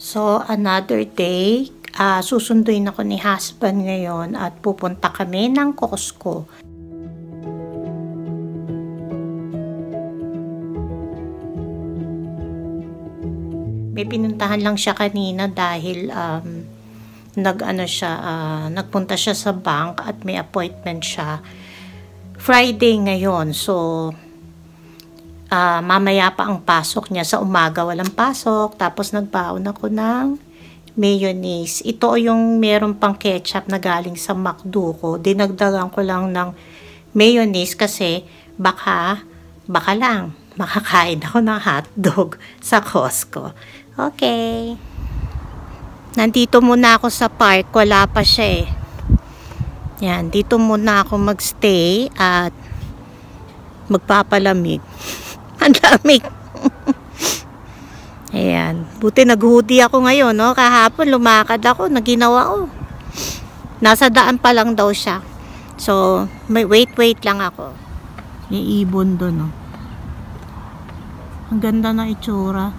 So, another day, susunduin ako ni husband ngayon at pupunta kami ng Costco. May pinuntahan lang siya kanina dahil nagpunta siya sa bank at may appointment siya. Friday ngayon, so mamaya pa ang pasok niya. Sa umaga walang pasok, tapos nagbaon ako ng mayonnaise. Ito yung meron pang ketchup na galing sa McDo ko. Dinagdagan ko lang ng mayonnaise kasi baka lang makakain ako ng hotdog sa Costco. Okay. Nandito muna ako sa park. Wala pa siya eh. Yan, dito muna ako magstay at magpapalamig. Ang lamig. Ayan. Buti nag-hoodie ako ngayon, no? Kahapon lumakad ako, naginawa ko. Nasa daan pa lang daw siya. So, may wait lang ako. May ibon doon, no? Ang ganda na itsura.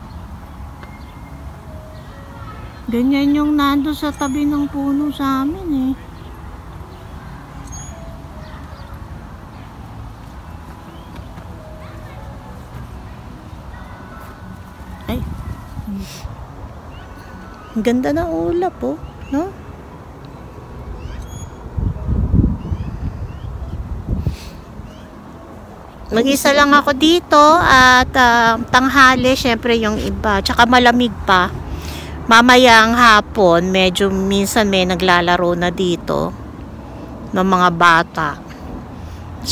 Ganyan yung nando sa tabi ng puno sa amin, eh. Ay. Ang ganda ng ulap, oh, no? Mag-isa lang ako dito at tanghali, syempre yung iba. Tsaka malamig pa. Mamayang hapon, medyo minsan may naglalaro na dito ng mga bata.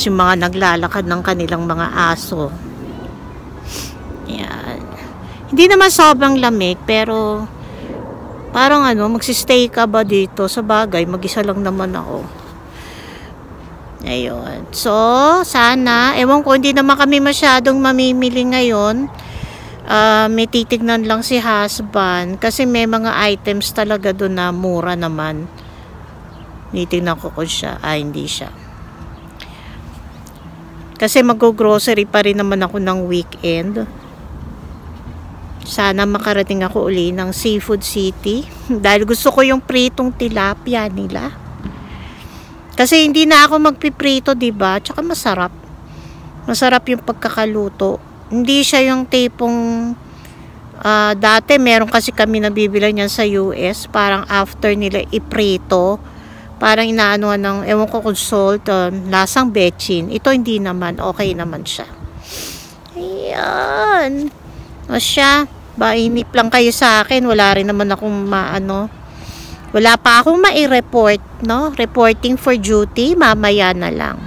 Yung mga naglalakad ng kanilang mga aso. Yan. Hindi naman sobrang lamig, pero parang magsistay ka ba dito? Sa bagay, mag-isa lang naman ako. Ayun. So, sana, ewan ko, hindi naman kami masyadong mamimili ngayon. May titignan lang si husband kasi may mga items talaga doon na mura naman. Titignan ko kung siya. Hindi siya. Kasi mag-grocery pa rin naman ako ng weekend. Sana makarating ako uli ng Seafood City. Dahil gusto ko yung pritong tilapia nila. Kasi hindi na ako magpiprito, diba? Tsaka masarap. Masarap yung pagkakaluto. Hindi siya yung tipong dati meron kasi kami nabibila niyan sa US. Parang after nila iprito, parang inaanuhan ng, ewan ko kung salt, lasang bechin. Ito hindi naman, okay naman siya. Ayan. O siya, mainip lang kayo sa akin. Wala rin naman akong wala pa akong mai-report, no? Reporting for duty, mamaya na lang.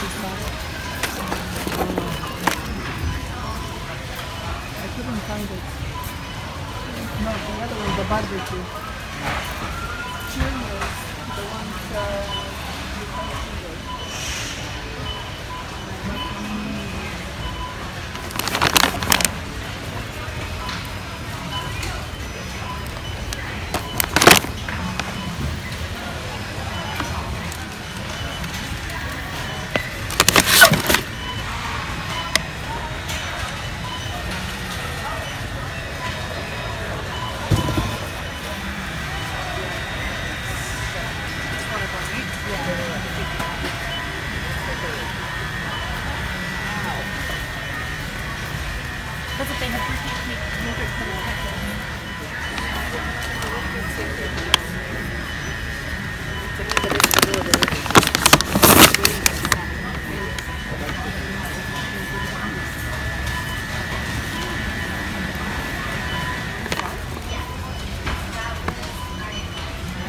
I couldn't find it. No, the other one, the barbecue. Cheerios, the ones you can't see it.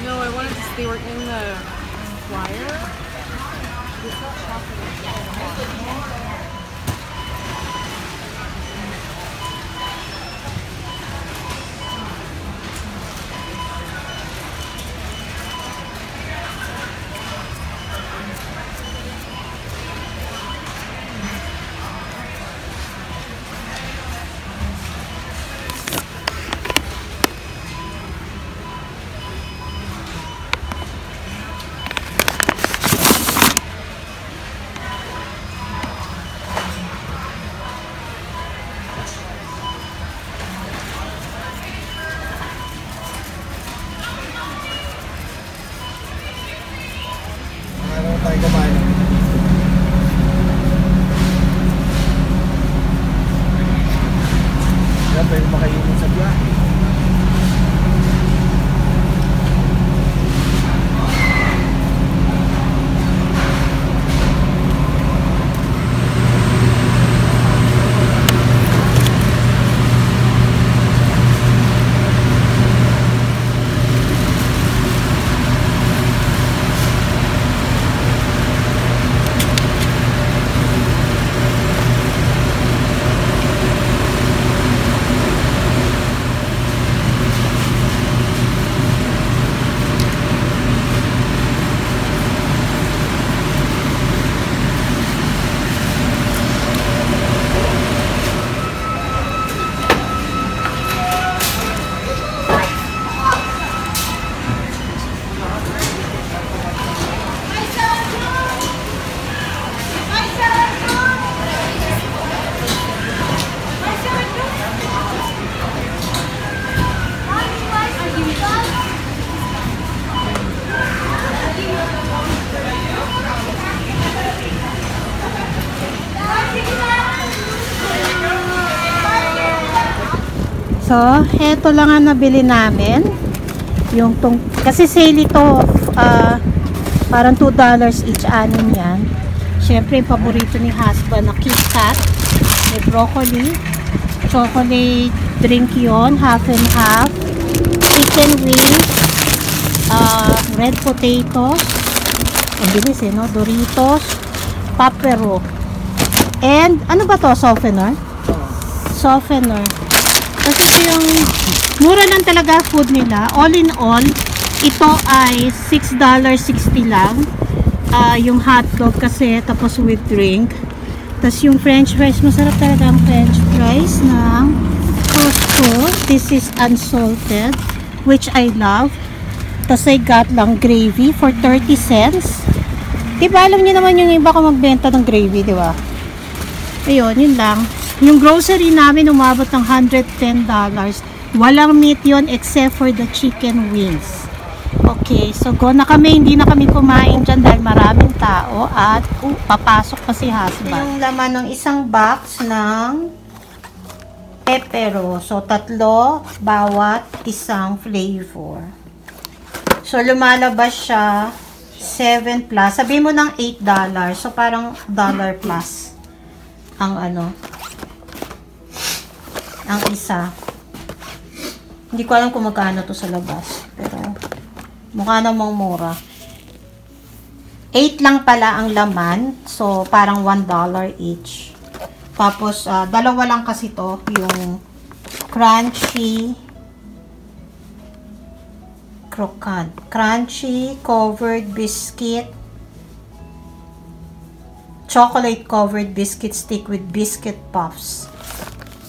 No, I wanted to. They were in the flyer. It's not chocolate. Tayo kumain. Kaya pwede makainin sa biyahe. So, eto lang ang nabili namin. Yung kasi sale ito, parang $2 each, anim yan. Siyempre, yung paborito ni husband na KitKat. May broccoli, chocolate drink yon, half and half, chicken wings, red potatoes, ang bilis no? Doritos, Papero, and ano ba to? Softener? Softener. Kasi ito yung mura lang talaga food nila. All in all, ito ay $6.60 lang. Yung hotdog kasi, tapos with drink. Tapos yung french fries, masarap talaga ang french fries ng Costco. This is unsalted, which I love. Tapos I got lang gravy for 30 cents. Diba, alam niyo naman yung iba ko magbenta ng gravy, diba? Ayun, yun lang. Yung grocery namin umabot ng $110. Walang meat yon except for the chicken wings. Okay, so go na kami. Hindi na kami kumain dyan dahil maraming tao at papasok pa si husband. Yung laman ng isang box ng Papero. So, 3 bawat isang flavor. So, lumalabas siya 7 plus. Sabihin mo ng $8. So, parang $1 plus ang ang isa. Hindi ko alam kung magkano to sa labas. Pero, mukha namang mura. 8 lang pala ang laman. So, parang $1 each. Tapos, dalawa lang kasi to. Yung crunchy croquant. Crunchy covered biscuit. Chocolate covered biscuit stick with biscuit puffs.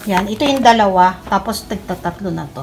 Yan. Ito yung dalawa. Tapos, tatlo na to.